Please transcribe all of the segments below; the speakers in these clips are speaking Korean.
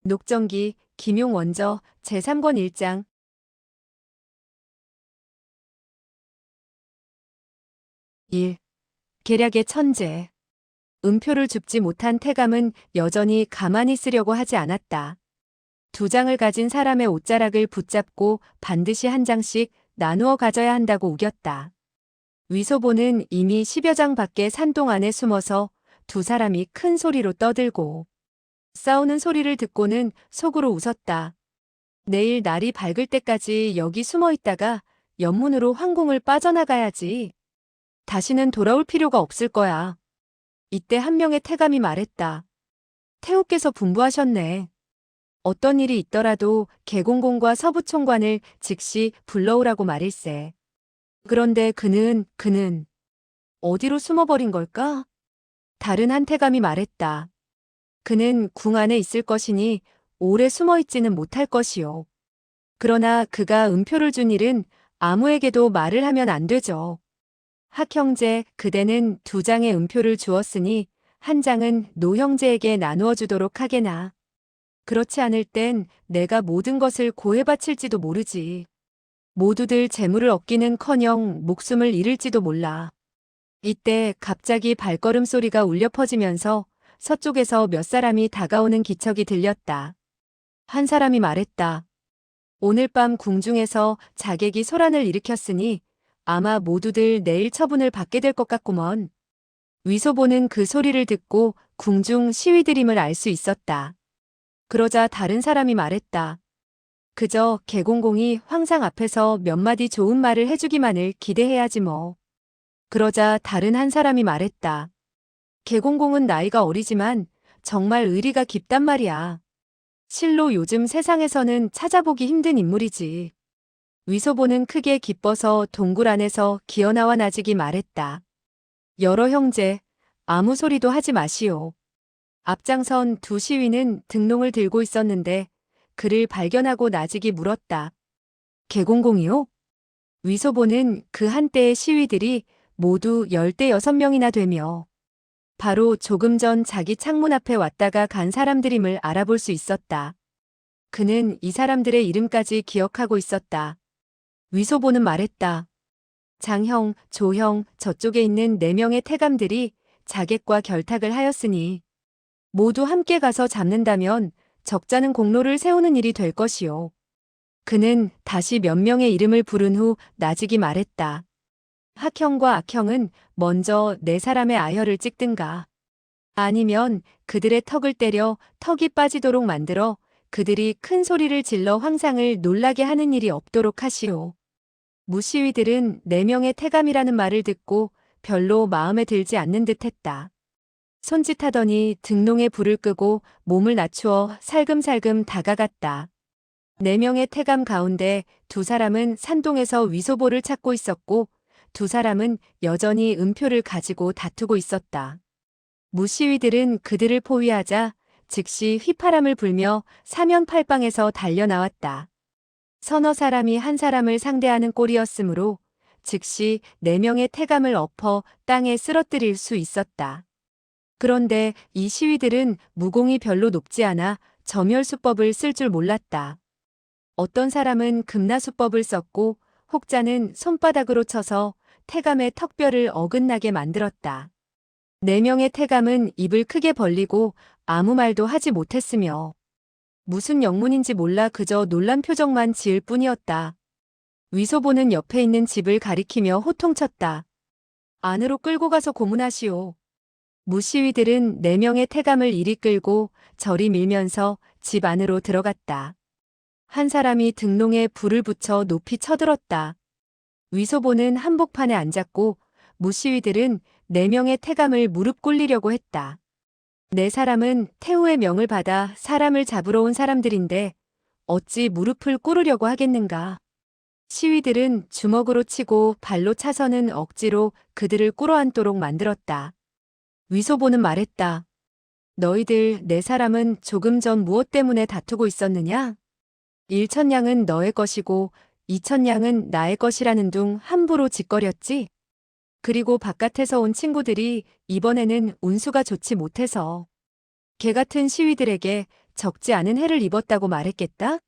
녹정기, 김용 원저, 제3권 1장. 1. 계략의 천재. 음표를 줍지 못한 태감은 여전히 가만히 쓰려고 하지 않았다. 두 장을 가진 사람의 옷자락을 붙잡고 반드시 한 장씩 나누어 가져야 한다고 우겼다. 위소보는 이미 10여 장 밖에 산동 안에 숨어서 두 사람이 큰 소리로 떠들고 싸우는 소리를 듣고는 속으로 웃었다. 내일 날이 밝을 때까지 여기 숨어 있다가 연문으로 황궁을 빠져나가야지. 다시는 돌아올 필요가 없을 거야. 이때 한 명의 태감이 말했다. 태우께서 분부하셨네. 어떤 일이 있더라도 계공공과 서부총관을 즉시 불러오라고 말일세. 그런데 그는 어디로 숨어버린 걸까? 다른 한 태감이 말했다. 그는 궁 안에 있을 것이니 오래 숨어있지는 못할 것이요. 그러나 그가 음표를 준 일은 아무에게도 말을 하면 안 되죠. 학형제, 그대는 두 장의 음표를 주었으니 한 장은 노형제에게 나누어 주도록 하게나. 그렇지 않을 땐 내가 모든 것을 고해 바칠지도 모르지. 모두들 재물을 얻기는커녕 목숨을 잃을지도 몰라. 이때 갑자기 발걸음 소리가 울려 퍼지면서 서쪽에서 몇 사람이 다가오는 기척이 들렸다. 한 사람이 말했다. 오늘 밤 궁중에서 자객이 소란을 일으켰으니 아마 모두들 내일 처분을 받게 될 것 같구먼. 위소보는 그 소리를 듣고 궁중 시위들임을 알 수 있었다. 그러자 다른 사람이 말했다. 그저 계공공이 황상 앞에서 몇 마디 좋은 말을 해주기만을 기대해야지 뭐. 그러자 다른 한 사람이 말했다. 계공공은 나이가 어리지만 정말 의리가 깊단 말이야. 실로 요즘 세상에서는 찾아보기 힘든 인물이지. 위소보는 크게 기뻐서 동굴 안에서 기어나와 나직이 말했다. 여러 형제, 아무 소리도 하지 마시오. 앞장선 두 시위는 등롱을 들고 있었는데 그를 발견하고 나직이 물었다. 계공공이요? 위소보는 그 한때의 시위들이 모두 16명이나 되며 바로 조금 전 자기 창문 앞에 왔다가 간 사람들임을 알아볼 수 있었다. 그는 이 사람들의 이름까지 기억하고 있었다. 위소보는 말했다. 장형, 조형, 저쪽에 있는 4명의 태감들이 자객과 결탁을 하였으니 모두 함께 가서 잡는다면 적잖은 공로를 세우는 일이 될 것이요. 그는 다시 몇 명의 이름을 부른 후 나직이 말했다. 학형과 악형은 먼저 4사람의 아혈을 찍든가 아니면 그들의 턱을 때려 턱이 빠지도록 만들어 그들이 큰 소리를 질러 황상을 놀라게 하는 일이 없도록 하시오. 무시위들은 4명의 태감이라는 말을 듣고 별로 마음에 들지 않는 듯 했다. 손짓하더니 등롱에 불을 끄고 몸을 낮추어 살금살금 다가갔다. 4명의 태감 가운데 2사람은 산동에서 위소보를 찾고 있었고 2사람은 여전히 음표를 가지고 다투고 있었다. 무시위들은 그들을 포위하자 즉시 휘파람을 불며 사면팔방에서 달려나왔다. 서너 사람이 한 사람을 상대하는 꼴이었으므로 즉시 4명의 태감을 엎어 땅에 쓰러뜨릴 수 있었다. 그런데 이 시위들은 무공이 별로 높지 않아 점혈수법을 쓸 줄 몰랐다. 어떤 사람은 금나수법을 썼고 혹자는 손바닥으로 쳐서 태감의 턱뼈를 어긋나게 만들었다. 4명의 태감은 입을 크게 벌리고 아무 말도 하지 못했으며 무슨 영문인지 몰라 그저 놀란 표정만 지을 뿐이었다. 위소보는 옆에 있는 집을 가리키며 호통쳤다. 안으로 끌고 가서 고문하시오. 무시위들은 4명의 태감을 이리 끌고 저리 밀면서 집 안으로 들어갔다. 한 사람이 등롱에 불을 붙여 높이 쳐들었다. 위소보는 한복판에 앉았고 무시위들은 4명의 태감을 무릎 꿇리려고 했다. 4사람은 태후의 명을 받아 사람을 잡으러 온 사람들인데 어찌 무릎을 꿇으려고 하겠는가. 시위들은 주먹으로 치고 발로 차서는 억지로 그들을 꿇어앉도록 만들었다. 위소보는 말했다. 너희들 4사람은 조금 전 무엇 때문에 다투고 있었느냐? 1,000냥은 너의 것이고 2,000냥은 나의 것이라는 둥 함부로 짓거렸지? 그리고 바깥에서 온 친구들이 이번에는 운수가 좋지 못해서 개 같은 시위들에게 적지 않은 해를 입었다고 말했겠다?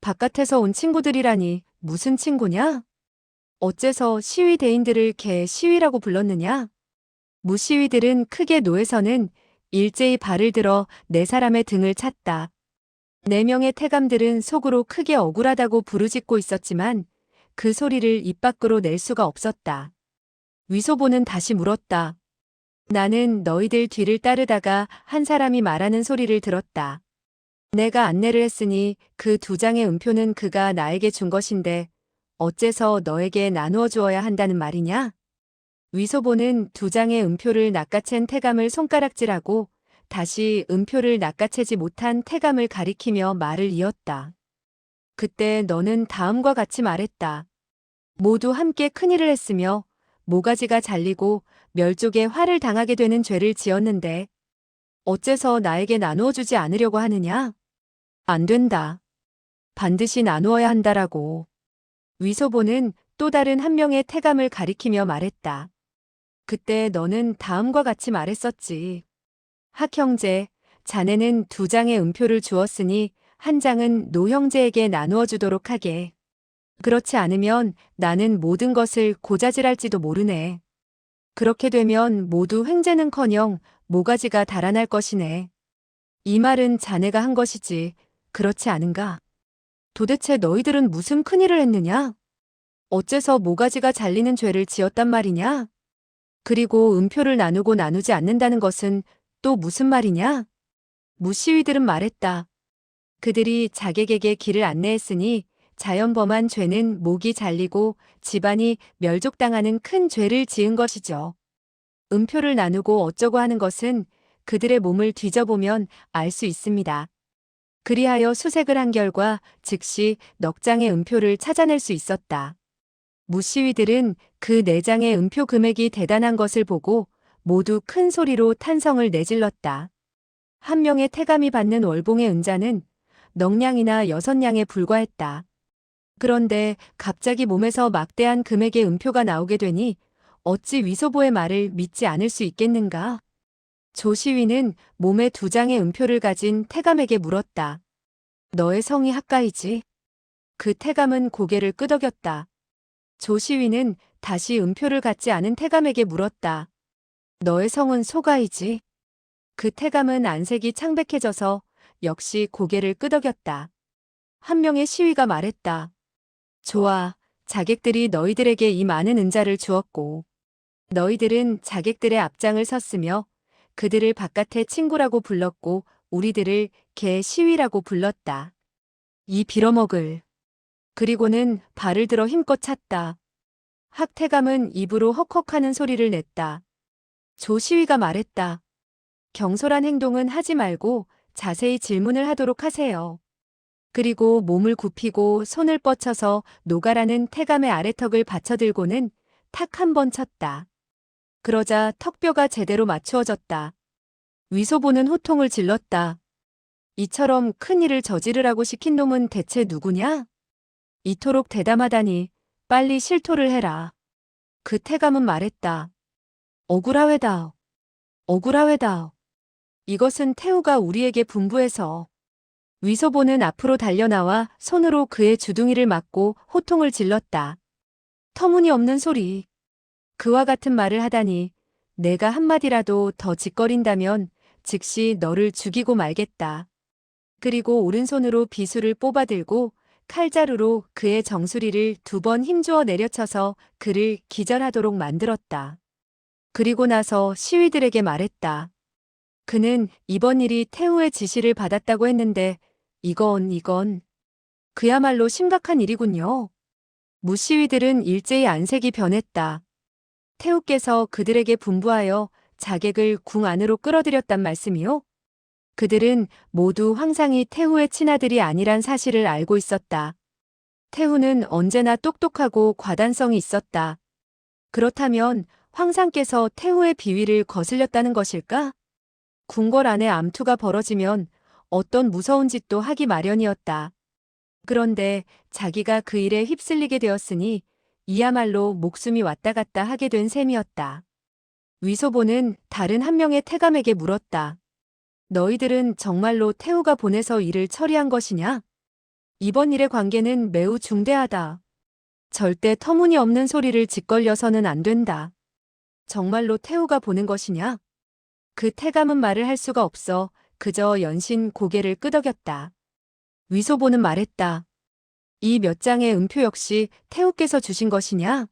바깥에서 온 친구들이라니 무슨 친구냐? 어째서 시위대인들을 개 시위라고 불렀느냐? 무시위들은 크게 노에서는 일제히 발을 들어 네 사람의 등을 찼다. 네 명의 태감들은 속으로 크게 억울하다고 부르짖고 있었지만 그 소리를 입 밖으로 낼 수가 없었다. 위소보는 다시 물었다. 나는 너희들 뒤를 따르다가 한 사람이 말하는 소리를 들었다. 내가 안내를 했으니 그 두 장의 음표는 그가 나에게 준 것인데 어째서 너에게 나누어 주어야 한다는 말이냐? 위소보는 두 장의 음표를 낚아챈 태감을 손가락질하고 다시 음표를 낚아채지 못한 태감을 가리키며 말을 이었다. 그때 너는 다음과 같이 말했다. 모두 함께 큰일을 했으며 모가지가 잘리고 멸족에 화를 당하게 되는 죄를 지었는데 어째서 나에게 나누어 주지 않으려고 하느냐? 안 된다. 반드시 나누어야 한다라고. 위소보는 또 다른 한 명의 태감을 가리키며 말했다. 그때 너는 다음과 같이 말했었지. 학형제, 자네는 두 장의 음표를 주었으니 한 장은 노형제에게 나누어 주도록 하게. 그렇지 않으면 나는 모든 것을 고자질할지도 모르네. 그렇게 되면 모두 횡재는커녕 모가지가 달아날 것이네. 이 말은 자네가 한 것이지, 그렇지 않은가? 도대체 너희들은 무슨 큰일을 했느냐? 어째서 모가지가 잘리는 죄를 지었단 말이냐? 그리고 음표를 나누고 나누지 않는다는 것은 또 무슨 말이냐? 무시위들은 말했다. 그들이 자객에게 길을 안내했으니 자연범한 죄는 목이 잘리고 집안이 멸족당하는 큰 죄를 지은 것이죠. 음표를 나누고 어쩌고 하는 것은 그들의 몸을 뒤져보면 알 수 있습니다. 그리하여 수색을 한 결과 즉시 넉 장의 음표를 찾아낼 수 있었다. 무시위들은 그 네 장의 음표 금액이 대단한 것을 보고 모두 큰 소리로 탄성을 내질렀다. 한 명의 태감이 받는 월봉의 은자는 넉냥이나 6냥에 불과했다. 그런데 갑자기 몸에서 막대한 금액의 음표가 나오게 되니 어찌 위소보의 말을 믿지 않을 수 있겠는가? 조시위는 몸에 두 장의 음표를 가진 태감에게 물었다. 너의 성이 학가이지? 그 태감은 고개를 끄덕였다. 조시위는 다시 음표를 갖지 않은 태감에게 물었다. 너의 성은 소가이지? 그 태감은 안색이 창백해져서 역시 고개를 끄덕였다. 한 명의 시위가 말했다. 좋아, 자객들이 너희들에게 이 많은 은자를 주었고 너희들은 자객들의 앞장을 섰으며 그들을 바깥에 친구라고 불렀고 우리들을 개 시위라고 불렀다. 이 빌어먹을. 그리고는 발을 들어 힘껏 찼다. 학태감은 입으로 헉헉하는 소리를 냈다. 조시위가 말했다. 경솔한 행동은 하지 말고 자세히 질문을 하도록 하세요. 그리고 몸을 굽히고 손을 뻗쳐서 노가라는 태감의 아래턱을 받쳐들고는 탁 한 번 쳤다. 그러자 턱뼈가 제대로 맞추어졌다. 위소보는 호통을 질렀다. 이처럼 큰 일을 저지르라고 시킨 놈은 대체 누구냐? 이토록 대담하다니 빨리 실토를 해라. 그 태감은 말했다. 억울하외다. 억울하외다. 이것은 태우가 우리에게 분부해서. 위소보는 앞으로 달려나와 손으로 그의 주둥이를 막고 호통을 질렀다. 터무니없는 소리. 그와 같은 말을 하다니 내가 한마디라도 더 짓거린다면 즉시 너를 죽이고 말겠다. 그리고 오른손으로 비수를 뽑아들고 칼자루로 그의 정수리를 2번 힘주어 내려쳐서 그를 기절하도록 만들었다. 그리고 나서 시위들에게 말했다. 그는 이번 일이 태우의 지시를 받았다고 했는데 이건 그야말로 심각한 일이군요. 무시위들은 일제히 안색이 변했다. 태우께서 그들에게 분부하여 자객을 궁 안으로 끌어들였단 말씀이요? 그들은 모두 황상이 태후의 친아들이 아니란 사실을 알고 있었다. 태후는 언제나 똑똑하고 과단성이 있었다. 그렇다면 황상께서 태후의 비위를 거슬렸다는 것일까? 궁궐 안에 암투가 벌어지면 어떤 무서운 짓도 하기 마련이었다. 그런데 자기가 그 일에 휩쓸리게 되었으니 이야말로 목숨이 왔다 갔다 하게 된 셈이었다. 위소보는 다른 한 명의 태감에게 물었다. 너희들은 정말로 태우가 보내서 일을 처리한 것이냐? 이번 일의 관계는 매우 중대하다. 절대 터무니없는 소리를 짓걸려서는 안 된다. 정말로 태우가 보낸 것이냐? 그 태감은 말을 할 수가 없어 그저 연신 고개를 끄덕였다. 위소보는 말했다. 이 몇 장의 음표 역시 태우께서 주신 것이냐?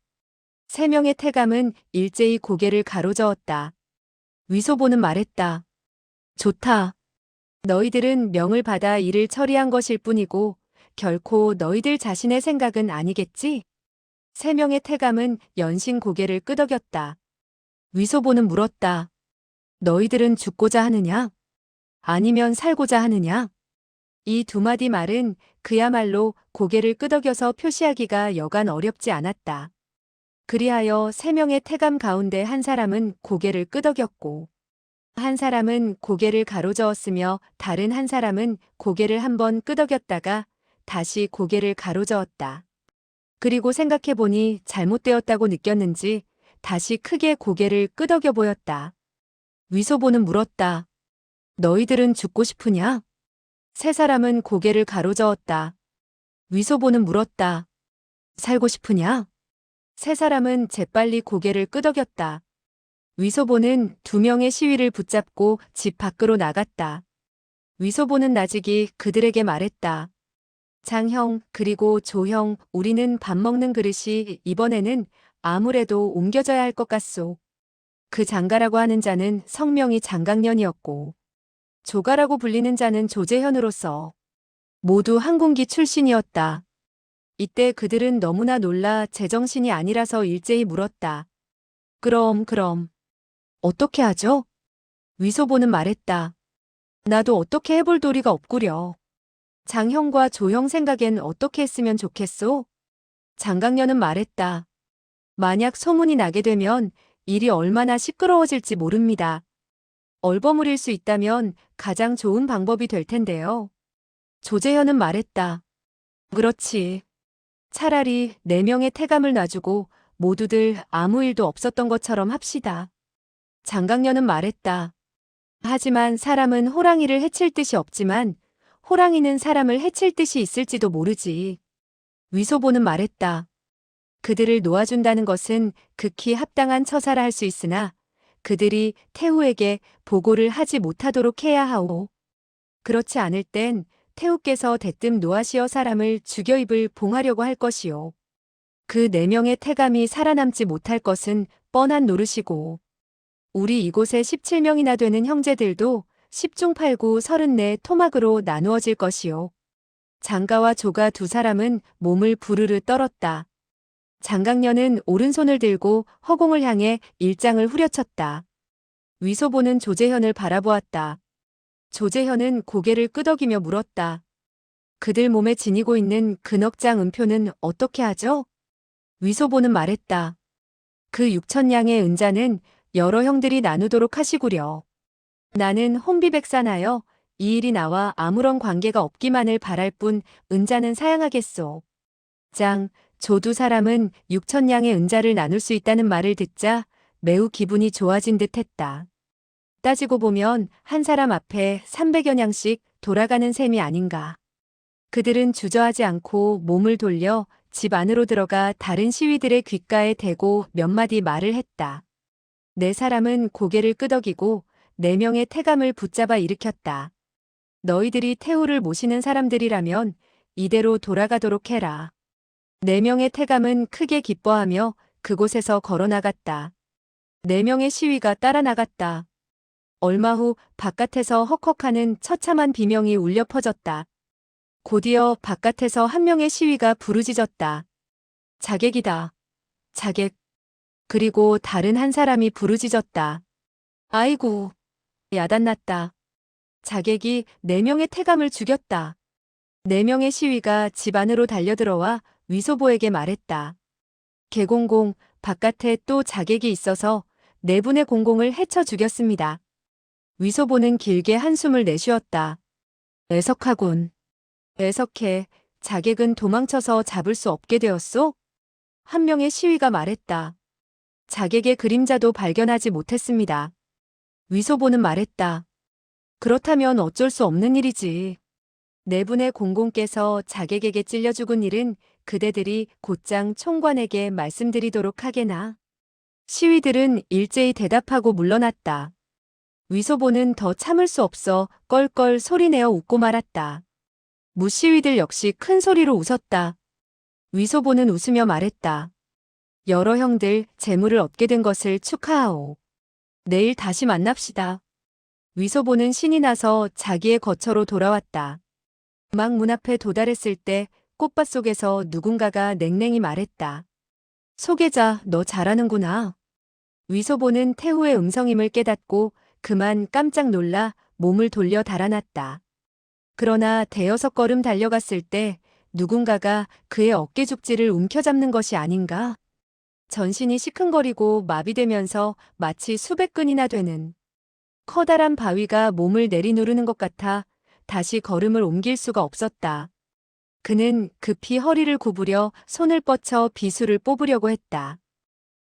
세 명의 태감은 일제히 고개를 가로저었다. 위소보는 말했다. 좋다. 너희들은 명을 받아 일을 처리한 것일 뿐이고 결코 너희들 자신의 생각은 아니겠지? 세 명의 태감은 연신 고개를 끄덕였다. 위소보는 물었다. 너희들은 죽고자 하느냐? 아니면 살고자 하느냐? 이 두 마디 말은 그야말로 고개를 끄덕여서 표시하기가 여간 어렵지 않았다. 그리하여 세 명의 태감 가운데 한 사람은 고개를 끄덕였고 한 사람은 고개를 가로저었으며 다른 한 사람은 고개를 한번 끄덕였다가 다시 고개를 가로저었다. 그리고 생각해보니 잘못되었다고 느꼈는지 다시 크게 고개를 끄덕여 보였다. 위소보는 물었다. 너희들은 죽고 싶으냐? 세 사람은 고개를 가로저었다. 위소보는 물었다. 살고 싶으냐? 세 사람은 재빨리 고개를 끄덕였다. 위소보는 두 명의 시위를 붙잡고 집 밖으로 나갔다. 위소보는 나직이 그들에게 말했다. 장형, 그리고 조형, 우리는 밥 먹는 그릇이 이번에는 아무래도 옮겨져야 할 것 같소. 그 장가라고 하는 자는 성명이 장강년이었고 조가라고 불리는 자는 조재현으로서 모두 항공기 출신이었다. 이때 그들은 너무나 놀라 제정신이 아니라서 일제히 물었다. 그럼 어떻게 하죠? 위소보는 말했다. 나도 어떻게 해볼 도리가 없구려. 장형과 조형 생각엔 어떻게 했으면 좋겠소? 장강년은 말했다. 만약 소문이 나게 되면 일이 얼마나 시끄러워질지 모릅니다. 얼버무릴 수 있다면 가장 좋은 방법이 될 텐데요. 조재현은 말했다. 그렇지. 차라리 네 명의 태감을 놔주고 모두들 아무 일도 없었던 것처럼 합시다. 장강년은 말했다. 하지만 사람은 호랑이를 해칠 뜻이 없지만 호랑이는 사람을 해칠 뜻이 있을지도 모르지. 위소보는 말했다. 그들을 놓아준다는 것은 극히 합당한 처사라 할 수 있으나 그들이 태후에게 보고를 하지 못하도록 해야 하오. 그렇지 않을 땐 태후께서 대뜸 노하시어 사람을 죽여 입을 봉하려고 할 것이오. 그 네 명의 태감이 살아남지 못할 것은 뻔한 노릇이고 우리 이곳에 17명이나 되는 형제들도 10중 8구 34 토막으로 나누어질 것이오. 장가와 조가 두 사람은 몸을 부르르 떨었다. 장강년은 오른손을 들고 허공을 향해 일장을 후려쳤다. 위소보는 조재현을 바라보았다. 조재현은 고개를 끄덕이며 물었다. 그들 몸에 지니고 있는 근억장 은표는 어떻게 하죠? 위소보는 말했다. 그 6,000냥의 은자는 여러 형들이 나누도록 하시구려. 나는 혼비백산하여 이 일이 나와 아무런 관계가 없기만을 바랄 뿐 은자는 사양하겠소. 장, 조 두 사람은 6,000냥의 은자를 나눌 수 있다는 말을 듣자 매우 기분이 좋아진 듯 했다. 따지고 보면 한 사람 앞에 300여 냥씩 돌아가는 셈이 아닌가. 그들은 주저하지 않고 몸을 돌려 집 안으로 들어가 다른 시위들의 귓가에 대고 몇 마디 말을 했다. 네 사람은 고개를 끄덕이고 네 명의 태감을 붙잡아 일으켰다. 너희들이 태후를 모시는 사람들이라면 이대로 돌아가도록 해라. 네 명의 태감은 크게 기뻐하며 그곳에서 걸어나갔다. 네 명의 시위가 따라 나갔다. 얼마 후 바깥에서 헉헉하는 처참한 비명이 울려 퍼졌다. 곧이어 바깥에서 한 명의 시위가 부르짖었다. 자객이다. 자객. 그리고 다른 한 사람이 부르짖었다. 아이고, 야단났다. 자객이 네 명의 태감을 죽였다. 네 명의 시위가 집 안으로 달려들어와 위소보에게 말했다. 개공공, 바깥에 또 자객이 있어서 네 분의 공공을 해쳐 죽였습니다. 위소보는 길게 한숨을 내쉬었다. 애석하군. 애석해. 자객은 도망쳐서 잡을 수 없게 되었소? 한 명의 시위가 말했다. 자객의 그림자도 발견하지 못했습니다. 위소보는 말했다. 그렇다면 어쩔 수 없는 일이지. 네 분의 공공께서 자객에게 찔려 죽은 일은 그대들이 곧장 총관에게 말씀드리도록 하게나. 시위들은 일제히 대답하고 물러났다. 위소보는 더 참을 수 없어 껄껄 소리내어 웃고 말았다. 무시위들 역시 큰 소리로 웃었다. 위소보는 웃으며 말했다. 여러 형들 재물을 얻게 된 것을 축하하오. 내일 다시 만납시다. 위소보는 신이 나서 자기의 거처로 돌아왔다. 막 문 앞에 도달했을 때 꽃밭 속에서 누군가가 냉랭히 말했다. 소개자, 너 잘하는구나. 위소보는 태후의 음성임을 깨닫고 그만 깜짝 놀라 몸을 돌려 달아났다. 그러나 대여섯 걸음 달려갔을 때 누군가가 그의 어깨죽지를 움켜잡는 것이 아닌가? 전신이 시큰거리고 마비되면서 마치 수백 근이나 되는 커다란 바위가 몸을 내리누르는 것 같아 다시 걸음을 옮길 수가 없었다. 그는 급히 허리를 구부려 손을 뻗쳐 비수를 뽑으려고 했다.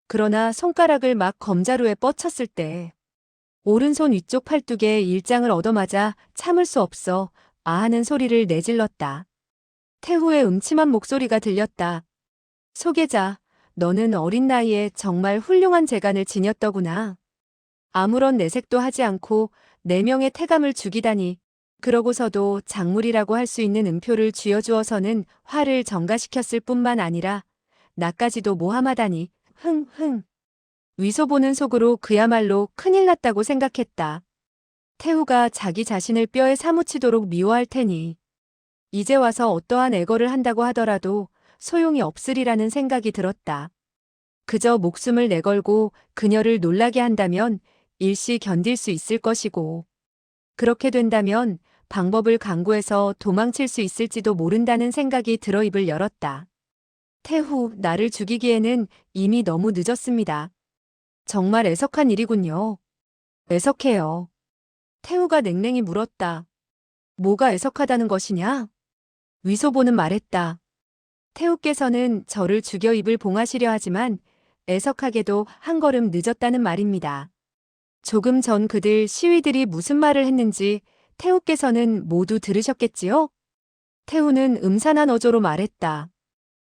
그러나 손가락을 막 검자루에 뻗쳤을 때 오른손 위쪽 팔뚝에 일장을 얻어맞아 참을 수 없어 아하는 소리를 내질렀다. 태후의 음침한 목소리가 들렸다. 소개자, 너는 어린 나이에 정말 훌륭한 재간을 지녔더구나. 아무런 내색도 하지 않고 4명의 태감을 죽이다니. 그러고서도 작물이라고 할 수 있는 음표를 쥐어주어서는 화를 정가시켰을 뿐만 아니라 나까지도 모함하다니. 흥. 위소보는 속으로 그야말로 큰일 났다고 생각했다. 태후가 자기 자신을 뼈에 사무치도록 미워할 테니 이제 와서 어떠한 애거를 한다고 하더라도 소용이 없으리라는 생각이 들었다. 그저 목숨을 내걸고 그녀를 놀라게 한다면 일시 견딜 수 있을 것이고 그렇게 된다면 방법을 강구해서 도망칠 수 있을지도 모른다는 생각이 들어 입을 열었다. 태후, 나를 죽이기에는 이미 너무 늦었습니다. 정말 애석한 일이군요. 애석해요. 태후가 냉랭히 물었다. 뭐가 애석하다는 것이냐? 위소보는 말했다. 태후께서는 저를 죽여 입을 봉하시려 하지만 애석하게도 한 걸음 늦었다는 말입니다. 조금 전 그들 시위들이 무슨 말을 했는지 태후께서는 모두 들으셨겠지요? 태후는 음산한 어조로 말했다.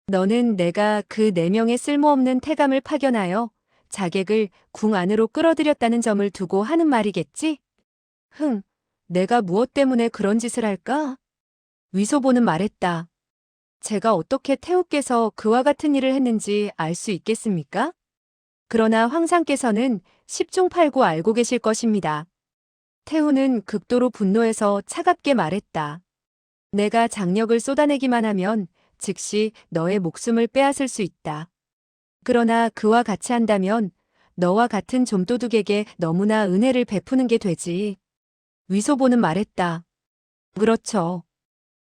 너는 내가 그 4명의 쓸모없는 태감을 파견하여 자객을 궁 안으로 끌어들였다는 점을 두고 하는 말이겠지? 내가 무엇 때문에 그런 짓을 할까? 위소보는 말했다. 제가 어떻게 태후께서 그와 같은 일을 했는지 알 수 있겠습니까? 그러나 황상께서는 10중 8구 알고 계실 것입니다. 태후는 극도로 분노해서 차갑게 말했다. 내가 장력을 쏟아내기만 하면 즉시 너의 목숨을 빼앗을 수 있다. 그러나 그와 같이 한다면 너와 같은 좀도둑에게 너무나 은혜를 베푸는 게 되지. 위소보는 말했다. 그렇죠.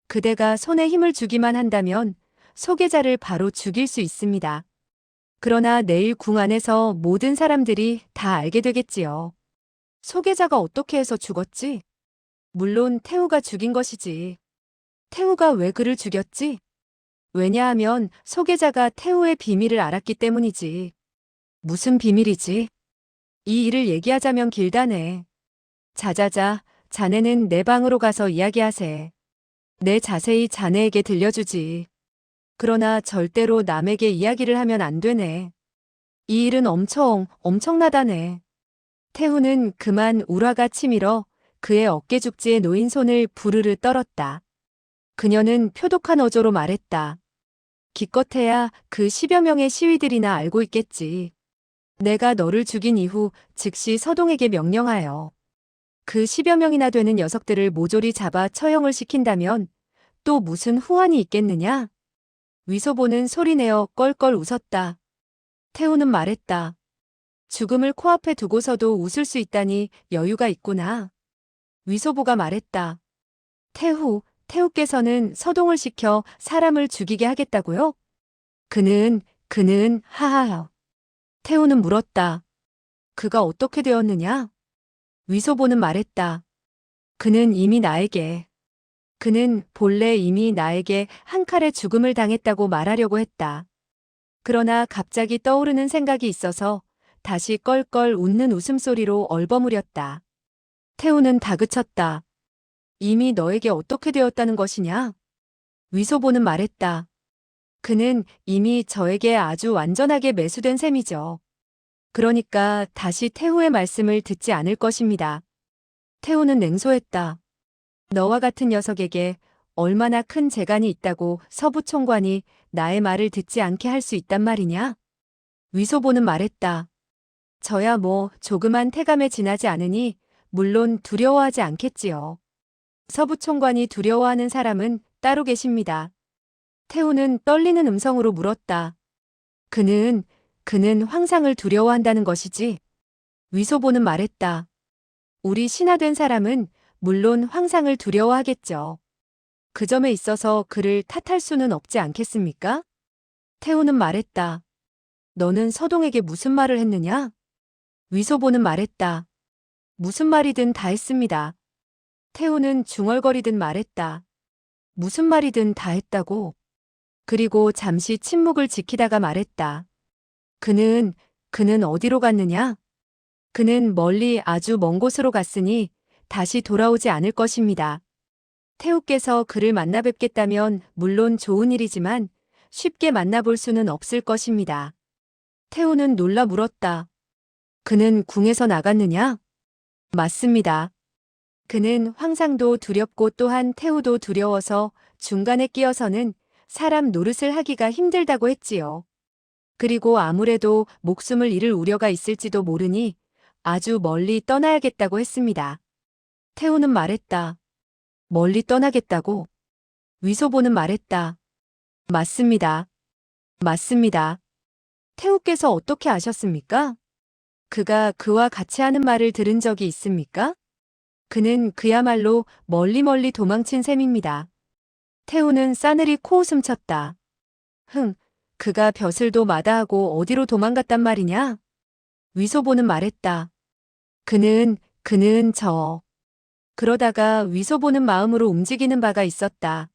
그대가 손에 힘을 주기만 한다면 소개자를 바로 죽일 수 있습니다. 그러나 내일 궁 안에서 모든 사람들이 다 알게 되겠지요. 소개자가 어떻게 해서 죽었지? 물론 태후가 죽인 것이지. 태후가 왜 그를 죽였지? 왜냐하면 소개자가 태후의 비밀을 알았기 때문이지. 무슨 비밀이지? 이 일을 얘기하자면 길다네. 자자자, 자네는 내 방으로 가서 이야기하세. 내 자세히 자네에게 들려주지. 그러나 절대로 남에게 이야기를 하면 안 되네. 이 일은 엄청나다네. 태후는 그만 울화가 치밀어 그의 어깨죽지에 놓인 손을 부르르 떨었다. 그녀는 표독한 어조로 말했다. 기껏해야 그 10여 명의 시위들이나 알고 있겠지. 내가 너를 죽인 이후 즉시 서동에게 명령하여 그 10여 명이나 되는 녀석들을 모조리 잡아 처형을 시킨다면 또 무슨 후환이 있겠느냐? 위소보는 소리내어 껄껄 웃었다. 태후는 말했다. 죽음을 코앞에 두고서도 웃을 수 있다니 여유가 있구나. 위소보가 말했다. 태후께서는 서동을 시켜 사람을 죽이게 하겠다고요? 그는, 하하하. 태후는 물었다. 그가 어떻게 되었느냐? 위소보는 말했다. 그는 본래 이미 나에게 한 칼에 죽음을 당했다고 말하려고 했다. 그러나 갑자기 떠오르는 생각이 있어서 다시 껄껄 웃는 웃음소리로 얼버무렸다. 태우는 다그쳤다. 이미 너에게 어떻게 되었다는 것이냐? 위소보는 말했다. 그는 이미 저에게 아주 완전하게 매수된 셈이죠. 그러니까 다시 태우의 말씀을 듣지 않을 것입니다. 태우는 냉소했다. 너와 같은 녀석에게 얼마나 큰 재간이 있다고 서부총관이 나의 말을 듣지 않게 할 수 있단 말이냐? 위소보는 말했다. 저야 뭐 조그만 태감에 지나지 않으니 물론 두려워하지 않겠지요. 서부총관이 두려워하는 사람은 따로 계십니다. 태우는 떨리는 음성으로 물었다. 그는 황상을 두려워한다는 것이지? 위소보는 말했다. 우리 신하된 사람은 물론 황상을 두려워하겠죠. 그 점에 있어서 그를 탓할 수는 없지 않겠습니까? 태우는 말했다. 너는 서동에게 무슨 말을 했느냐? 위소보는 말했다. 무슨 말이든 다 했습니다. 태우는 중얼거리듯 말했다. 무슨 말이든 다 했다고. 그리고 잠시 침묵을 지키다가 말했다. 그는 어디로 갔느냐? 그는 멀리 아주 먼 곳으로 갔으니 다시 돌아오지 않을 것입니다. 태우께서 그를 만나 뵙겠다면 물론 좋은 일이지만 쉽게 만나볼 수는 없을 것입니다. 태우는 놀라 물었다. 그는 궁에서 나갔느냐? 맞습니다. 그는 황상도 두렵고 또한 태우도 두려워서 중간에 끼어서는 사람 노릇을 하기가 힘들다고 했지요. 그리고 아무래도 목숨을 잃을 우려가 있을지도 모르니 아주 멀리 떠나야겠다고 했습니다. 태우는 말했다. 멀리 떠나겠다고? 위소보는 말했다. 맞습니다. 맞습니다. 태우께서 어떻게 아셨습니까? 그가 그와 같이 하는 말을 들은 적이 있습니까? 그는 그야말로 멀리 도망친 셈입니다. 태우는 싸늘히 코웃음 쳤다. 그가 벼슬도 마다하고 어디로 도망갔단 말이냐? 위소보는 말했다. 그는 그러다가 위소보는 마음으로 움직이는 바가 있었다.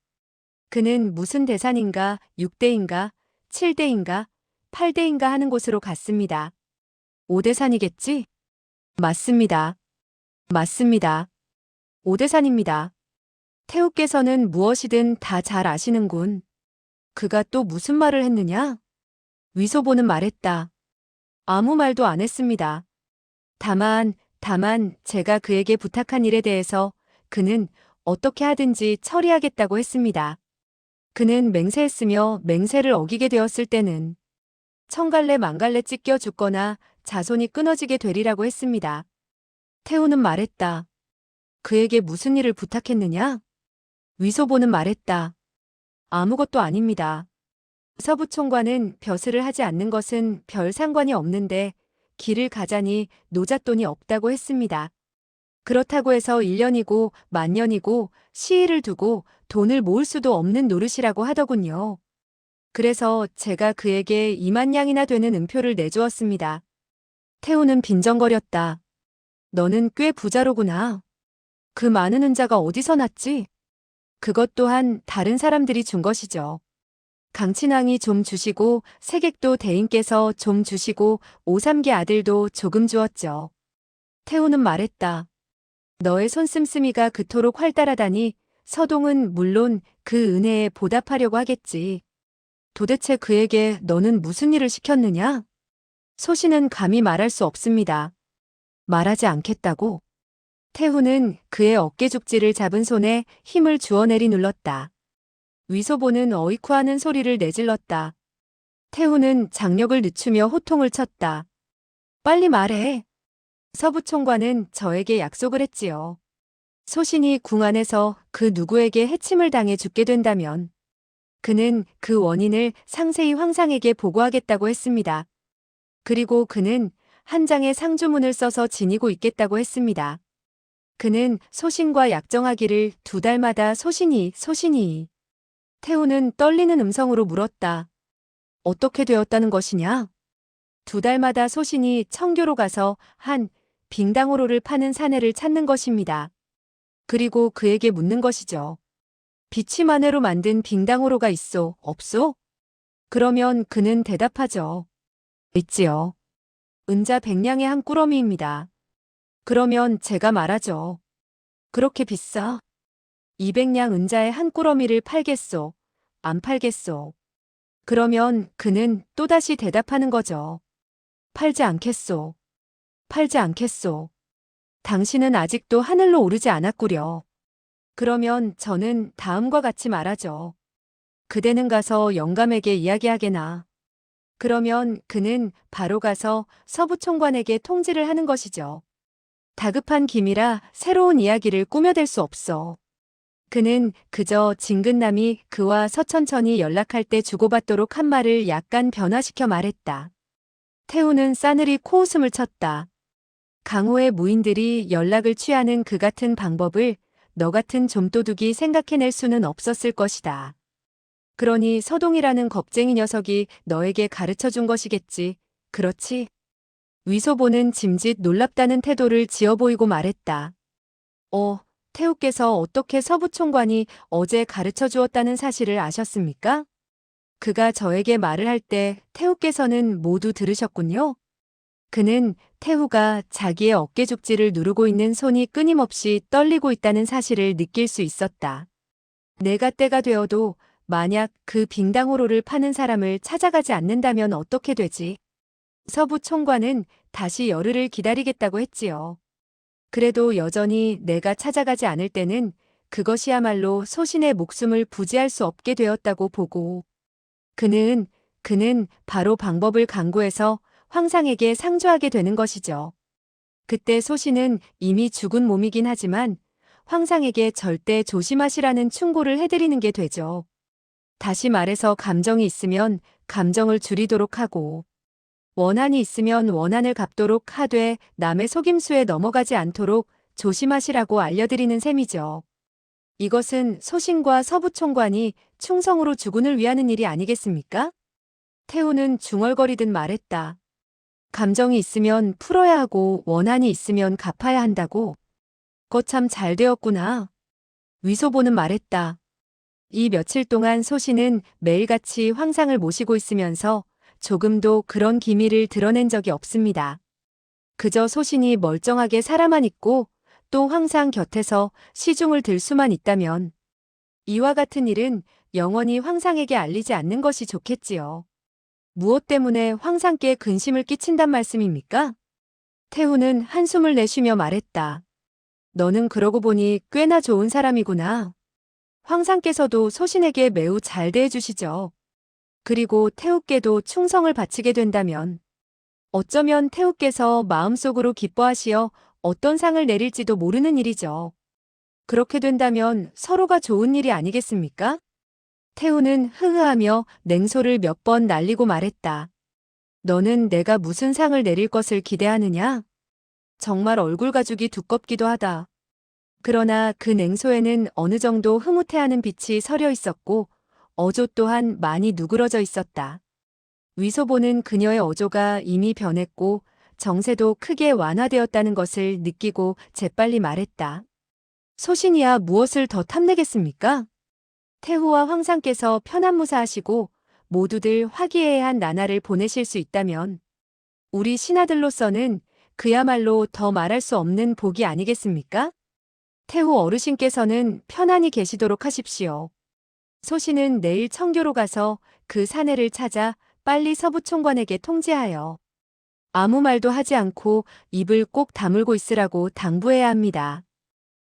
그는 무슨 대산인가 6대인가 7대인가 8대인가 하는 곳으로 갔습니다. 5대산이겠지? 맞습니다. 맞습니다. 5대산입니다. 태우께서는 무엇이든 다 잘 아시는군. 그가 또 무슨 말을 했느냐? 위소보는 말했다. 아무 말도 안 했습니다. 다만 제가 그에게 부탁한 일에 대해서 그는 어떻게 하든지 처리하겠다고 했습니다. 그는 맹세했으며 맹세를 어기게 되었을 때는 천갈래 만갈래 찢겨 죽거나 자손이 끊어지게 되리라고 했습니다. 태우는 말했다. 그에게 무슨 일을 부탁했느냐? 위소보는 말했다. 아무것도 아닙니다. 서부총관은 벼슬을 하지 않는 것은 별 상관이 없는데 길을 가자니 노잣돈이 없다고 했습니다. 그렇다고 해서 1년이고 만년이고 시일을 두고 돈을 모을 수도 없는 노릇이라고 하더군요. 그래서 제가 그에게 2만 냥이나 되는 은표를 내주었습니다. 태우는 빈정거렸다. 너는 꽤 부자로구나. 그 많은 은자가 어디서 났지? 그것 또한 다른 사람들이 준 것이죠. 강친왕이 좀 주시고 세객도 대인께서 좀 주시고 오삼계 아들도 조금 주었죠. 태우는 말했다. 너의 손씀씀이가 그토록 활달하다니 서동은 물론 그 은혜에 보답하려고 하겠지. 도대체 그에게 너는 무슨 일을 시켰느냐? 소신은 감히 말할 수 없습니다. 말하지 않겠다고? 태후는 그의 어깨죽지를 잡은 손에 힘을 주어 내리 눌렀다. 위소보는 어이쿠하는 소리를 내질렀다. 태후는 장력을 늦추며 호통을 쳤다. 빨리 말해. 서부총관은 저에게 약속을 했지요. 소신이 궁 안에서 그 누구에게 해침을 당해 죽게 된다면 그는 그 원인을 상세히 황상에게 보고하겠다고 했습니다. 그리고 그는 한 장의 상주문을 써서 지니고 있겠다고 했습니다. 그는 소신과 약정하기를 2달마다 소신이. 태우는 떨리는 음성으로 물었다. 어떻게 되었다는 것이냐? 2달마다 소신이 청교로 가서 한 빙당호로를 파는 사내를 찾는 것입니다. 그리고 그에게 묻는 것이죠. 비취마네로 만든 빙당호로가 있소, 없소? 그러면 그는 대답하죠. 있지요. 은자 100냥의 한 꾸러미입니다. 그러면 제가 말하죠. 그렇게 비싸? 200냥 은자의 한 꾸러미를 팔겠소. 안 팔겠소. 그러면 그는 또다시 대답하는 거죠. 팔지 않겠소. 팔지 않겠소. 당신은 아직도 하늘로 오르지 않았구려. 그러면 저는 다음과 같이 말하죠. 그대는 가서 영감에게 이야기하게나. 그러면 그는 바로 가서 서부총관에게 통지를 하는 것이죠. 다급한 김이라 새로운 이야기를 꾸며댈 수 없어. 그는 그저 진근남이 그와 서천천히 연락할 때 주고받도록 한 말을 약간 변화시켜 말했다. 태우는 싸늘히 코웃음을 쳤다. 강호의 무인들이 연락을 취하는 그 같은 방법을 너 같은 좀도둑이 생각해낼 수는 없었을 것이다. 그러니 서동이라는 겁쟁이 녀석이 너에게 가르쳐 준 것이겠지. 그렇지? 위소보는 짐짓 놀랍다는 태도를 지어 보이고 말했다. 태우께서 어떻게 서부총관이 어제 가르쳐 주었다는 사실을 아셨습니까? 그가 저에게 말을 할 때 태우께서는 모두 들으셨군요. 그는 태우가 자기의 어깨죽지를 누르고 있는 손이 끊임없이 떨리고 있다는 사실을 느낄 수 있었다. 내가 때가 되어도 만약 그 빙당호로를 파는 사람을 찾아가지 않는다면 어떻게 되지? 서부 총관은 다시 열흘을 기다리겠다고 했지요. 그래도 여전히 내가 찾아가지 않을 때는 그것이야말로 소신의 목숨을 부지할 수 없게 되었다고 보고 그는 바로 방법을 강구해서 황상에게 상주하게 되는 것이죠. 그때 소신은 이미 죽은 몸이긴 하지만 황상에게 절대 조심하시라는 충고를 해드리는 게 되죠. 다시 말해서 감정이 있으면 감정을 줄이도록 하고 원한이 있으면 원한을 갚도록 하되 남의 속임수에 넘어가지 않도록 조심하시라고 알려드리는 셈이죠. 이것은 소신과 서부총관이 충성으로 주군을 위하는 일이 아니겠습니까? 태우는 중얼거리듯 말했다. 감정이 있으면 풀어야 하고 원한이 있으면 갚아야 한다고. 거참 잘 되었구나. 위소보는 말했다. 이 며칠 동안 소신은 매일같이 황상을 모시고 있으면서 조금도 그런 기미를 드러낸 적이 없습니다. 그저 소신이 멀쩡하게 살아만 있고 또 황상 곁에서 시중을 들 수만 있다면 이와 같은 일은 영원히 황상에게 알리지 않는 것이 좋겠지요. 무엇 때문에 황상께 근심을 끼친단 말씀입니까? 태우는 한숨을 내쉬며 말했다. 너는 그러고 보니 꽤나 좋은 사람이구나. 황상께서도 소신에게 매우 잘 대해주시죠. 그리고 태우께도 충성을 바치게 된다면 어쩌면 태우께서 마음속으로 기뻐하시어 어떤 상을 내릴지도 모르는 일이죠. 그렇게 된다면 서로가 좋은 일이 아니겠습니까? 태우는 흐흐하며 냉소를 몇 번 날리고 말했다. 너는 내가 무슨 상을 내릴 것을 기대하느냐? 정말 얼굴 가죽이 두껍기도 하다. 그러나 그 냉소에는 어느 정도 흐뭇해하는 빛이 서려 있었고 어조 또한 많이 누그러져 있었다. 위소보는 그녀의 어조가 이미 변했고 정세도 크게 완화되었다는 것을 느끼고 재빨리 말했다. 소신이야 무엇을 더 탐내겠습니까? 태후와 황상께서 편안무사하시고 모두들 화기애애한 나날을 보내실 수 있다면 우리 신하들로서는 그야말로 더 말할 수 없는 복이 아니겠습니까? 태후 어르신께서는 편안히 계시도록 하십시오. 소신은 내일 청교로 가서 그 사내를 찾아 빨리 서부총관에게 통지하여 아무 말도 하지 않고 입을 꼭 다물고 있으라고 당부해야 합니다.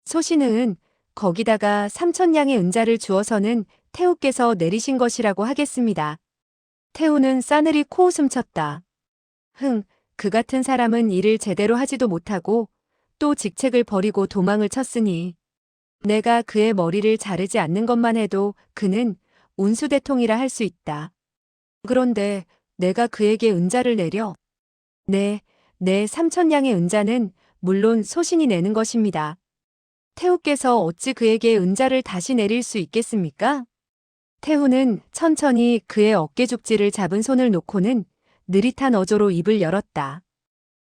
소신은 거기다가 3,000냥의 은자를 주어서는 태우께서 내리신 것이라고 하겠습니다. 태우는 싸늘히 코웃음 쳤다. 그 같은 사람은 일을 제대로 하지도 못하고 또 직책을 버리고 도망을 쳤으니 내가 그의 머리를 자르지 않는 것만 해도 그는 운수대통이라 할 수 있다. 그런데 내가 그에게 은자를 내려? 네, 내 3,000냥의 은자는 물론 소신이 내는 것입니다. 태후께서 어찌 그에게 은자를 다시 내릴 수 있겠습니까? 태후는 천천히 그의 어깨죽지를 잡은 손을 놓고는 느릿한 어조로 입을 열었다.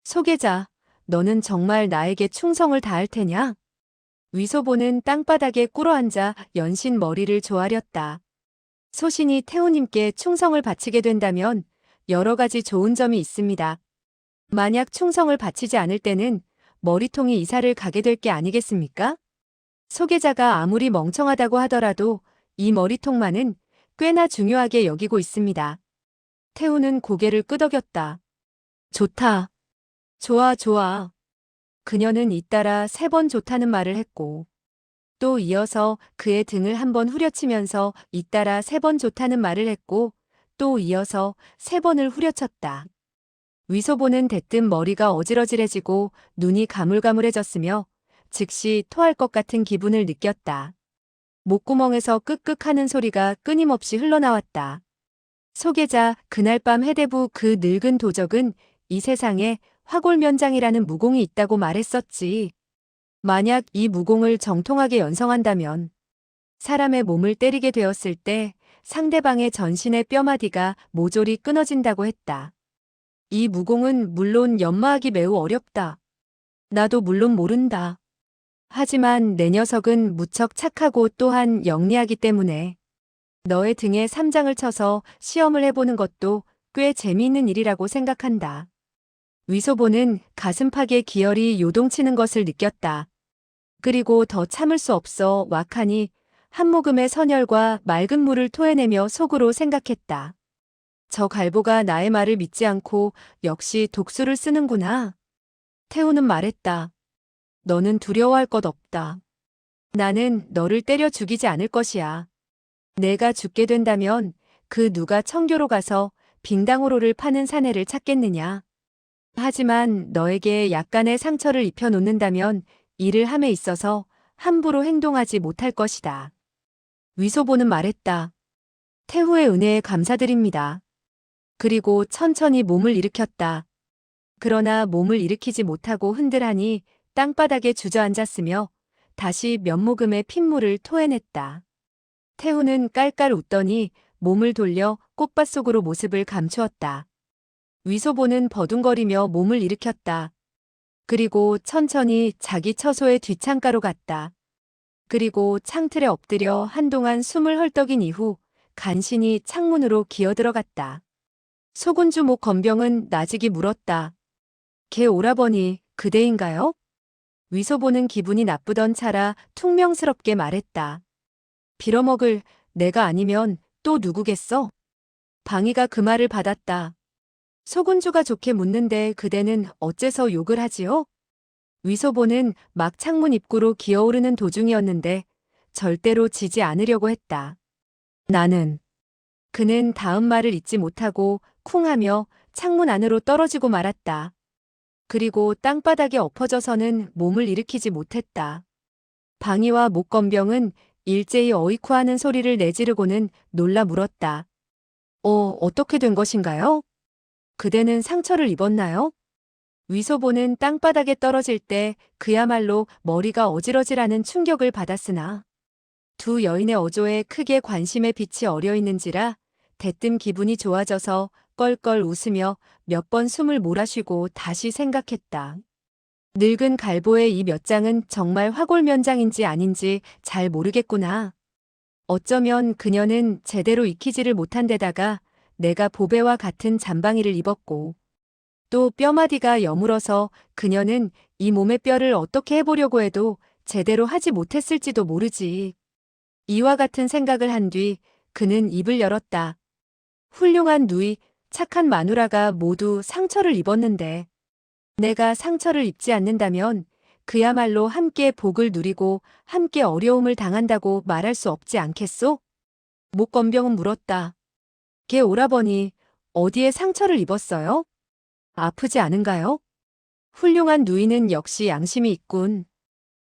소계자, 너는 정말 나에게 충성을 다할 테냐? 위소보는 땅바닥에 꿇어앉아 연신 머리를 조아렸다. 소신이 태우님께 충성을 바치게 된다면 여러 가지 좋은 점이 있습니다. 만약 충성을 바치지 않을 때는 머리통이 이사를 가게 될 게 아니겠습니까? 소계자가 아무리 멍청하다고 하더라도 이 머리통만은 꽤나 중요하게 여기고 있습니다. 태우는 고개를 끄덕였다. 좋다. 좋아, 좋아. 그녀는 잇따라 3번 좋다는 말을 했고, 또 이어서 그의 등을 1번 후려치면서 잇따라 3번 좋다는 말을 했고, 또 이어서 3번을 후려쳤다. 위소보는 대뜸 머리가 어지러질해지고 눈이 가물가물해졌으며 즉시 토할 것 같은 기분을 느꼈다. 목구멍에서 끄끄 하는 소리가 끊임없이 흘러나왔다. 소계자, 그날 밤 해대부 그 늙은 도적은 이 세상에 화골면장이라는 무공이 있다고 말했었지. 만약 이 무공을 정통하게 연성한다면 사람의 몸을 때리게 되었을 때 상대방의 전신의 뼈마디가 모조리 끊어진다고 했다. 이 무공은 물론 연마하기 매우 어렵다. 나도 물론 모른다. 하지만 내 녀석은 무척 착하고 또한 영리하기 때문에 너의 등에 3장을 쳐서 시험을 해보는 것도 꽤 재미있는 일이라고 생각한다. 위소보는 가슴팍에 기혈이 요동치는 것을 느꼈다. 그리고 더 참을 수 없어 왁하니 한 모금의 선혈과 맑은 물을 토해내며 속으로 생각했다. 저 갈보가 나의 말을 믿지 않고 역시 독수를 쓰는구나. 태우는 말했다. 너는 두려워할 것 없다. 나는 너를 때려 죽이지 않을 것이야. 내가 죽게 된다면 그 누가 청교로 가서 빙당오로를 파는 사내를 찾겠느냐. 하지만 너에게 약간의 상처를 입혀놓는다면 이를 함에 있어서 함부로 행동하지 못할 것이다. 위소보는 말했다. 태후의 은혜에 감사드립니다. 그리고 천천히 몸을 일으켰다. 그러나 몸을 일으키지 못하고 흔들하니 땅바닥에 주저앉았으며 다시 몇 모금의 핏물을 토해냈다. 태후는 깔깔 웃더니 몸을 돌려 꽃밭 속으로 모습을 감추었다. 위소보는 버둥거리며 몸을 일으켰다. 그리고 천천히 자기 처소의 뒷창가로 갔다. 그리고 창틀에 엎드려 한동안 숨을 헐떡인 이후 간신히 창문으로 기어들어갔다. 소군주 목 건병은 나직이 물었다. 개 오라버니, 그대인가요? 위소보는 기분이 나쁘던 차라 퉁명스럽게 말했다. 빌어먹을 내가 아니면 또 누구겠어? 방이가 그 말을 받았다. 소군주가 좋게 묻는데 그대는 어째서 욕을 하지요? 위소보는 막 창문 입구로 기어오르는 도중이었는데 절대로 지지 않으려고 했다. 나는. 그는 다음 말을 잊지 못하고 쿵하며 창문 안으로 떨어지고 말았다. 그리고 땅바닥에 엎어져서는 몸을 일으키지 못했다. 방이와 목건병은 일제히 어이쿠하는 소리를 내지르고는 놀라 물었다. 어떻게 된 것인가요? 그대는 상처를 입었나요? 위소보는 땅바닥에 떨어질 때 그야말로 머리가 어지러지라는 충격을 받았으나 두 여인의 어조에 크게 관심의 빛이 어려 있는지라 대뜸 기분이 좋아져서 껄껄 웃으며 몇 번 숨을 몰아쉬고 다시 생각했다. 늙은 갈보의 이 몇 장은 정말 화골면장인지 아닌지 잘 모르겠구나. 어쩌면 그녀는 제대로 익히지를 못한 데다가 내가 보배와 같은 잠방이를 입었고 또 뼈마디가 여물어서 그녀는 이 몸의 뼈를 어떻게 해보려고 해도 제대로 하지 못했을지도 모르지. 이와 같은 생각을 한 뒤 그는 입을 열었다. 훌륭한 누이, 착한 마누라가 모두 상처를 입었는데 내가 상처를 입지 않는다면 그야말로 함께 복을 누리고 함께 어려움을 당한다고 말할 수 없지 않겠소? 목건병은 물었다. 개 오라버니, 어디에 상처를 입었어요? 아프지 않은가요? 훌륭한 누이는 역시 양심이 있군.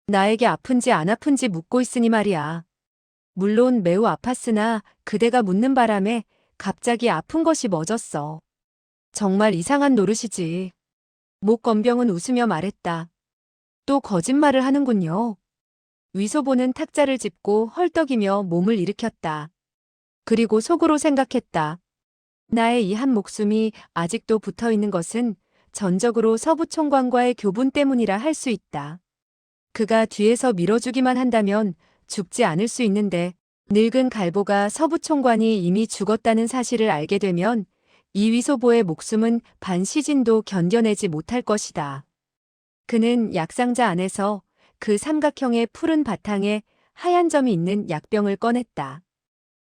나에게 아픈지 안 아픈지 묻고 있으니 말이야. 물론 매우 아팠으나 그대가 묻는 바람에 갑자기 아픈 것이 멎었어. 정말 이상한 노릇이지. 목건병은 웃으며 말했다. 또 거짓말을 하는군요. 위소보는 탁자를 짚고 헐떡이며 몸을 일으켰다. 그리고 속으로 생각했다. 나의 이 한 목숨이 아직도 붙어 있는 것은 전적으로 서부총관과의 교분 때문이라 할 수 있다. 그가 뒤에서 밀어주기만 한다면 죽지 않을 수 있는데 늙은 갈보가 서부총관이 이미 죽었다는 사실을 알게 되면 이 위소보의 목숨은 반 시진도 견뎌내지 못할 것이다. 그는 약상자 안에서 그 삼각형의 푸른 바탕에 하얀 점이 있는 약병을 꺼냈다.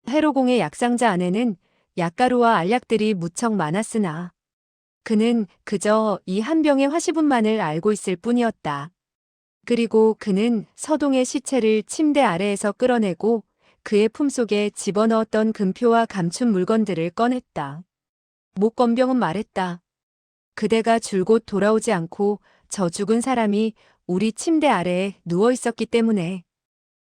회로공의 약상자 안에는 약가루와 알약들이 무척 많았으나 그는 그저 이 한 병의 화시분만을 알고 있을 뿐이었다. 그리고 그는 서동의 시체를 침대 아래에서 끌어내고 그의 품속에 집어넣었던 금표와 감춘 물건들을 꺼냈다. 목건병은 말했다. 그대가 줄곧 돌아오지 않고 저 죽은 사람이 우리 침대 아래에 누워 있었기 때문에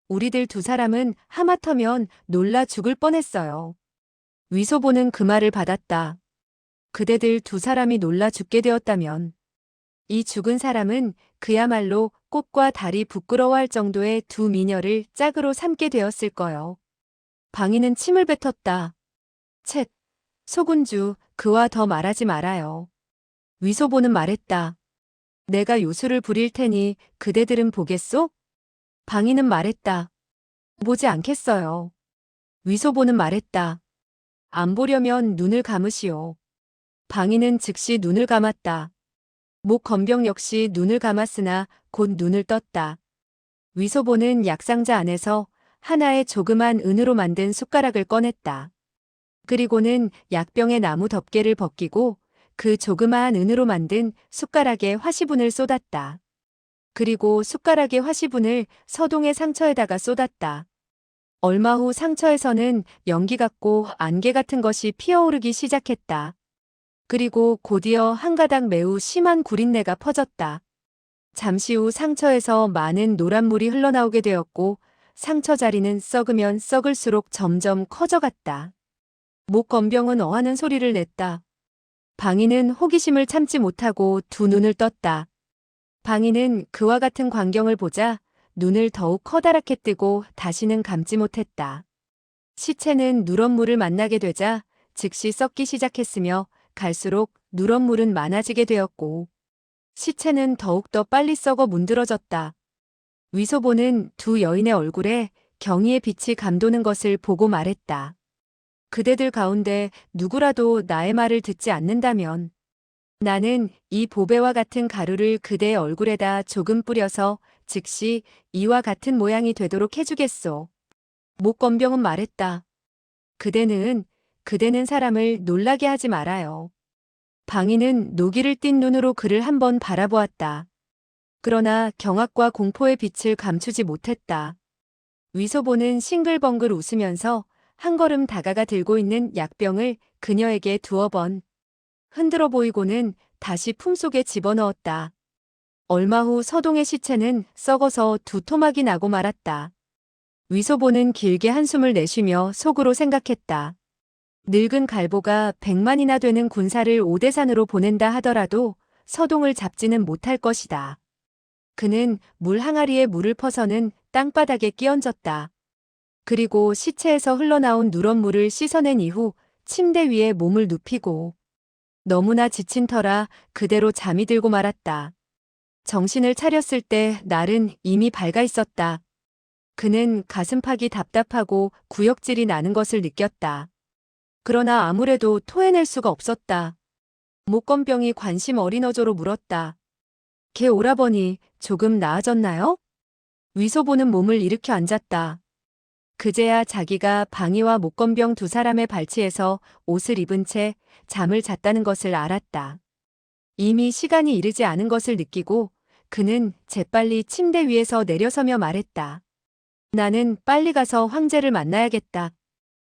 우리들 두 사람은 하마터면 놀라 죽을 뻔했어요. 위소보는 그 말을 받았다. 그대들 두 사람이 놀라 죽게 되었다면 이 죽은 사람은 그야말로 꽃과 달이 부끄러워할 정도의 두 미녀를 짝으로 삼게 되었을 거요. 방이는 침을 뱉었다. 쳇, 소군주, 그와 더 말하지 말아요. 위소보는 말했다. 내가 요술을 부릴 테니 그대들은 보겠소? 방이는 말했다. 보지 않겠어요. 위소보는 말했다. 안 보려면 눈을 감으시오. 방이는 즉시 눈을 감았다. 목건병 역시 눈을 감았으나 곧 눈을 떴다. 위소보는 약상자 안에서 하나의 조그만 은으로 만든 숟가락을 꺼냈다. 그리고는 약병의 나무 덮개를 벗기고 그 조그마한 은으로 만든 숟가락에 화시분을 쏟았다. 그리고 숟가락의 화시분을 서동의 상처에다가 쏟았다. 얼마 후 상처에서는 연기 같고 안개 같은 것이 피어오르기 시작했다. 그리고 곧이어 한 가닥 매우 심한 구린내가 퍼졌다. 잠시 후 상처에서 많은 노란 물이 흘러나오게 되었고 상처 자리는 썩으면 썩을수록 점점 커져갔다. 목건병은 어하는 소리를 냈다. 방이는 호기심을 참지 못하고 두 눈을 떴다. 방이는 그와 같은 광경을 보자 눈을 더욱 커다랗게 뜨고 다시는 감지 못했다. 시체는 누런 물을 만나게 되자 즉시 썩기 시작했으며 갈수록 누런 물은 많아지게 되었고 시체는 더욱더 빨리 썩어 문드러졌다. 위소보는 두 여인의 얼굴에 경의의 빛이 감도는 것을 보고 말했다. 그대들 가운데 누구라도 나의 말을 듣지 않는다면 나는 이 보배와 같은 가루를 그대의 얼굴에다 조금 뿌려서 즉시 이와 같은 모양이 되도록 해주겠소. 목건병은 말했다. 그대는 사람을 놀라게 하지 말아요. 방이는 노기를 띤 눈으로 그를 한번 바라보았다. 그러나 경악과 공포의 빛을 감추지 못했다. 위소보는 싱글벙글 웃으면서 한 걸음 다가가 들고 있는 약병을 그녀에게 두어 번 흔들어 보이고는 다시 품속에 집어넣었다. 얼마 후 서동의 시체는 썩어서 두 토막이 나고 말았다. 위소보는 길게 한숨을 내쉬며 속으로 생각했다. 늙은 갈보가 100만이나 되는 군사를 오대산으로 보낸다 하더라도 서동을 잡지는 못할 것이다. 그는 물 항아리에 물을 퍼서는 땅바닥에 끼얹었다. 그리고 시체에서 흘러나온 누런 물을 씻어낸 이후 침대 위에 몸을 눕히고 너무나 지친 터라 그대로 잠이 들고 말았다. 정신을 차렸을 때 날은 이미 밝아 있었다. 그는 가슴팍이 답답하고 구역질이 나는 것을 느꼈다. 그러나 아무래도 토해낼 수가 없었다. 목건병이 관심 어린 어조로 물었다. 개 오라버니 조금 나아졌나요? 위소보는 몸을 일으켜 앉았다. 그제야 자기가 방이와 목건병 두 사람의 발치에서 옷을 입은 채 잠을 잤다는 것을 알았다. 이미 시간이 이르지 않은 것을 느끼고 그는 재빨리 침대 위에서 내려서며 말했다. 나는 빨리 가서 황제를 만나야겠다.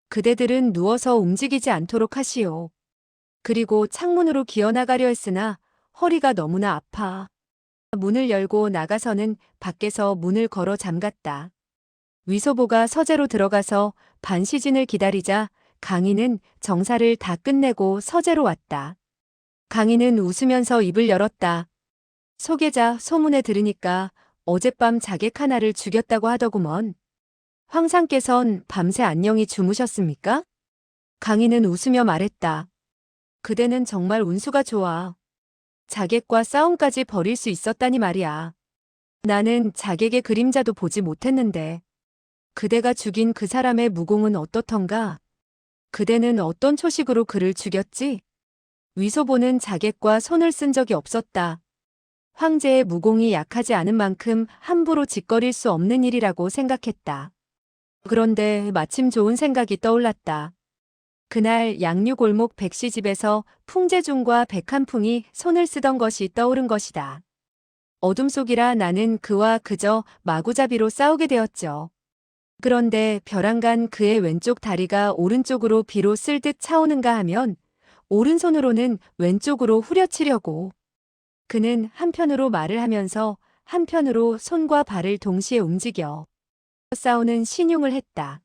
그대들은 누워서 움직이지 않도록 하시오. 그리고 창문으로 기어나가려 했으나 허리가 너무나 아파. 문을 열고 나가서는 밖에서 문을 걸어 잠갔다. 위소보가 서재로 들어가서 반시진을 기다리자 강희는 정사를 다 끝내고 서재로 왔다. 강희는 웃으면서 입을 열었다. 소계자 소문에 들으니까 어젯밤 자객 하나를 죽였다고 하더구먼. 황상께선 밤새 안녕히 주무셨습니까? 강희는 웃으며 말했다. 그대는 정말 운수가 좋아. 자객과 싸움까지 벌일 수 있었다니 말이야. 나는 자객의 그림자도 보지 못했는데. 그대가 죽인 그 사람의 무공은 어떻던가? 그대는 어떤 초식으로 그를 죽였지? 위소보는 자객과 손을 쓴 적이 없었다. 황제의 무공이 약하지 않은 만큼 함부로 짓거릴 수 없는 일이라고 생각했다. 그런데 마침 좋은 생각이 떠올랐다. 그날 양류골목 백시집에서 풍재중과 백한풍이 손을 쓰던 것이 떠오른 것이다. 어둠 속이라 나는 그와 그저 마구잡이로 싸우게 되었죠. 그런데 벼랑간 그의 왼쪽 다리가 오른쪽으로 비로 쓸듯 차오는가 하면 오른손으로는 왼쪽으로 후려치려고. 그는 한편으로 말을 하면서 한편으로 손과 발을 동시에 움직여 싸우는 신용을 했다.